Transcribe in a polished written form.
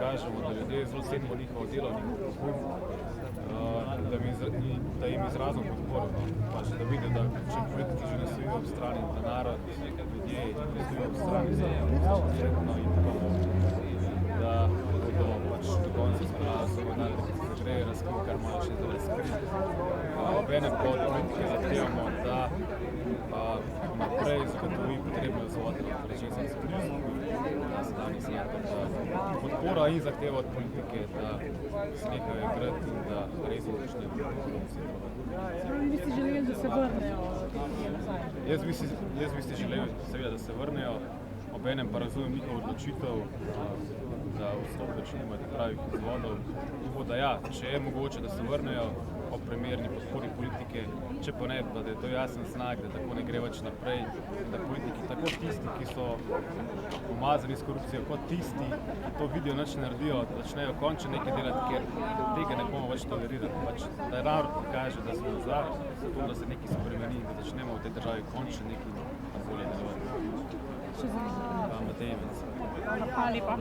pokažemo, da ljudje zelo cenimo njihovo delo, njihov pogum, da jim izrazimo podporo. Pač, da vidijo, da če politiki že ne stojijo ob strani, da narod, ljudje ne stojijo ob strani za direktno in da bodo pač do konca sporazuma naredili, da gre razkril, kar imajo še da razkriti. Obenem pa od politike zahtevamo, da naprej zagotovi potrebno izvod, torej že sem podpora in zahteva od politike, da se nekaj igrati in da resno začne korupcijo. Vi si želeli, da se vrnejo nazaj? Jaz bi si želel, seveda, da se vrnejo, obenem pa razumem njihovo odločitev, da vstopijo, če nimajo pravih izvodov. Tako da ja, če je mogoče, da se vrnejo ob primerni podpori politike, če pa ne, pa da je to jasen znak, da tako ne gre več naprej, da politiki, tako tisti, ki so umazani s korupcijo, kot tisti, ki to vidijo, nič naredijo, da začnejo končno nekaj delati, ker tega ne bomo več tolerirati. Pač, da narod pokaže, da smo za to, da se nekaj spremeni in da začnemo v tej državi končno nekaj bolje delovati. Še zanimivo. Matej Imec. Hvala lepa.